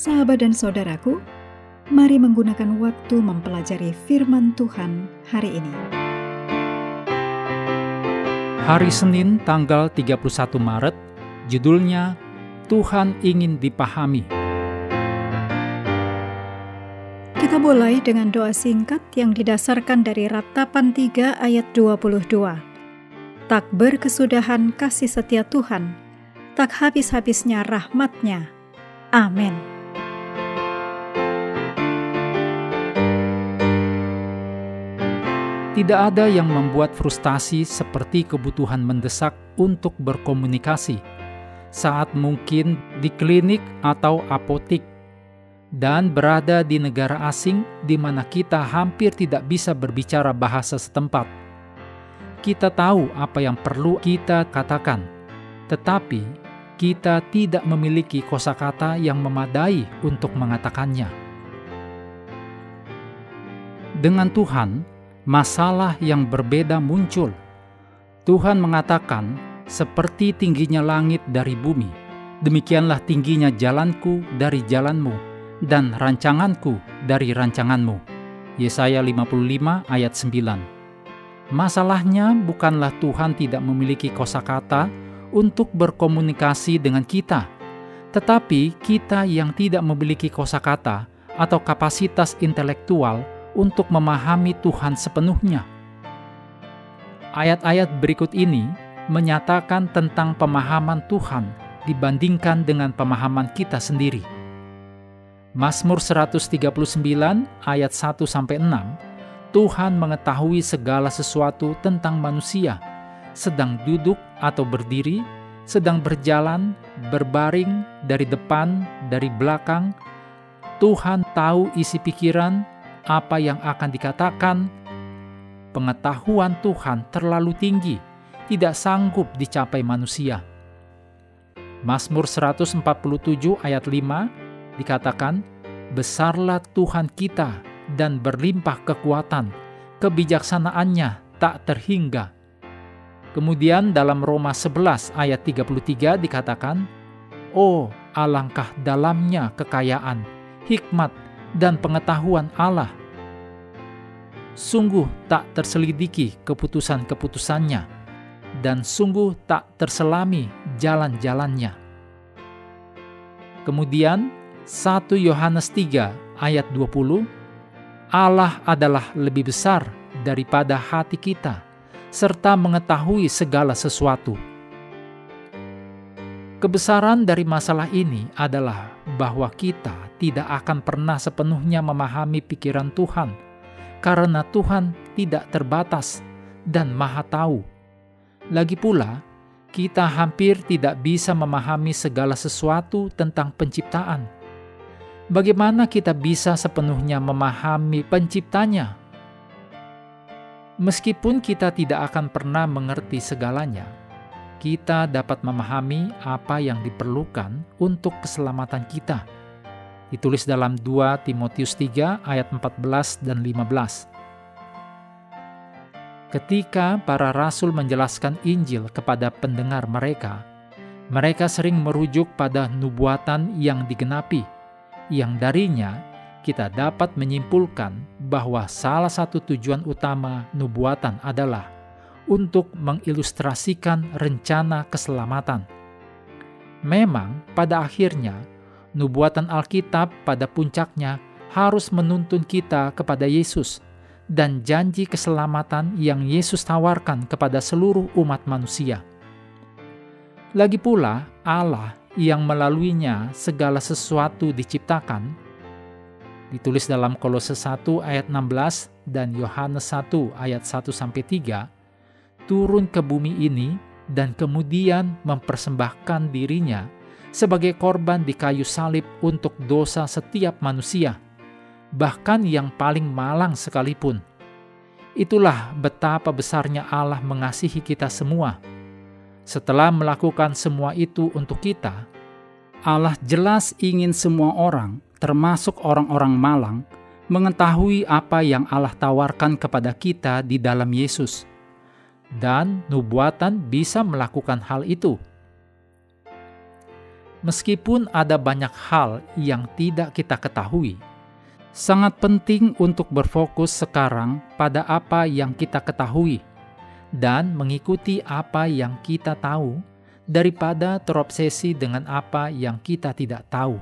Sahabat dan saudaraku, mari menggunakan waktu mempelajari firman Tuhan hari ini. Hari Senin tanggal 31 Maret, judulnya Tuhan ingin dipahami. Kita mulai dengan doa singkat yang didasarkan dari Ratapan 3 ayat 22. Tak berkesudahan kasih setia Tuhan, tak habis-habisnya rahmat-Nya. Amin. Tidak ada yang membuat frustasi seperti kebutuhan mendesak untuk berkomunikasi saat mungkin di klinik atau apotik dan berada di negara asing di mana kita hampir tidak bisa berbicara bahasa setempat. Kita tahu apa yang perlu kita katakan, tetapi kita tidak memiliki kosakata yang memadai untuk mengatakannya. Dengan Tuhan, masalah yang berbeda muncul. Tuhan mengatakan, seperti tingginya langit dari bumi, demikianlah tingginya jalanku dari jalanmu, dan rancanganku dari rancanganmu. Yesaya 55 ayat 9. Masalahnya bukanlah Tuhan tidak memiliki kosakata untuk berkomunikasi dengan kita, tetapi kita yang tidak memiliki kosakata atau kapasitas intelektual untuk memahami Tuhan sepenuhnya. Ayat-ayat berikut ini menyatakan tentang pemahaman Tuhan dibandingkan dengan pemahaman kita sendiri. Mazmur 139 ayat 1-6, Tuhan mengetahui segala sesuatu tentang manusia, sedang duduk atau berdiri, sedang berjalan, berbaring, dari depan, dari belakang. Tuhan tahu isi pikiran, apa yang akan dikatakan. Pengetahuan Tuhan terlalu tinggi, tidak sanggup dicapai manusia. Mazmur 147 ayat 5 dikatakan, besarlah Tuhan kita dan berlimpah kekuatan, kebijaksanaannya tak terhingga. Kemudian dalam Roma 11 ayat 33 dikatakan, oh alangkah dalamnya kekayaan, hikmat, dan pengetahuan Allah. Sungguh tak terselidiki keputusan-keputusannya, dan sungguh tak terselami jalan-jalannya. Kemudian 1 Yohanes 3 ayat 20, Allah adalah lebih besar daripada hati kita, serta mengetahui segala sesuatu. Kebesaran dari masalah ini adalah bahwa kita tidak akan pernah sepenuhnya memahami pikiran Tuhan, karena Tuhan tidak terbatas dan Maha Tahu. Lagi pula, kita hampir tidak bisa memahami segala sesuatu tentang penciptaan. Bagaimana kita bisa sepenuhnya memahami penciptanya? Meskipun kita tidak akan pernah mengerti segalanya, kita dapat memahami apa yang diperlukan untuk keselamatan kita. Ditulis dalam 2 Timotius 3 ayat 14 dan 15. Ketika para rasul menjelaskan Injil kepada pendengar mereka sering merujuk pada nubuatan yang digenapi, yang darinya kita dapat menyimpulkan bahwa salah satu tujuan utama nubuatan adalah untuk mengilustrasikan rencana keselamatan. Memang pada akhirnya, nubuatan Alkitab pada puncaknya harus menuntun kita kepada Yesus dan janji keselamatan yang Yesus tawarkan kepada seluruh umat manusia. Lagi pula, Allah yang melaluinya segala sesuatu diciptakan, ditulis dalam Kolose 1 ayat 16 dan Yohanes 1 ayat 1-3, turun ke bumi ini dan kemudian mempersembahkan dirinya sebagai korban di kayu salib untuk dosa setiap manusia, bahkan yang paling malang sekalipun. Itulah betapa besarnya Allah mengasihi kita semua. Setelah melakukan semua itu untuk kita, Allah jelas ingin semua orang, termasuk orang-orang malang, mengetahui apa yang Allah tawarkan kepada kita di dalam Yesus. Dan nubuatan bisa melakukan hal itu. Meskipun ada banyak hal yang tidak kita ketahui, sangat penting untuk berfokus sekarang pada apa yang kita ketahui dan mengikuti apa yang kita tahu daripada terobsesi dengan apa yang kita tidak tahu.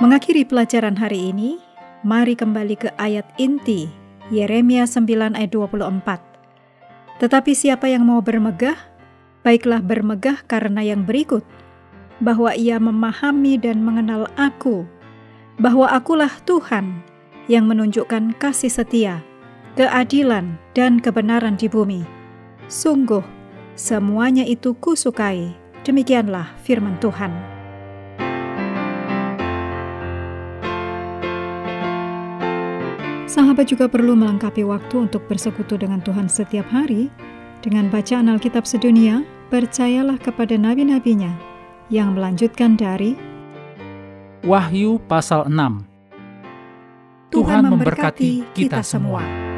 Mengakhiri pelajaran hari ini, mari kembali ke ayat inti Yeremia 9 ayat 24. Tetapi siapa yang mau bermegah, baiklah bermegah karena yang berikut, bahwa ia memahami dan mengenal Aku, bahwa Akulah Tuhan yang menunjukkan kasih setia, keadilan, dan kebenaran di bumi. Sungguh, semuanya itu kusukai. Demikianlah firman Tuhan. Sahabat juga perlu melengkapi waktu untuk bersekutu dengan Tuhan setiap hari dengan bacaan Alkitab sedunia. Percayalah kepada nabi-nabinya yang melanjutkan dari Wahyu pasal 6. Tuhan memberkati kita semua.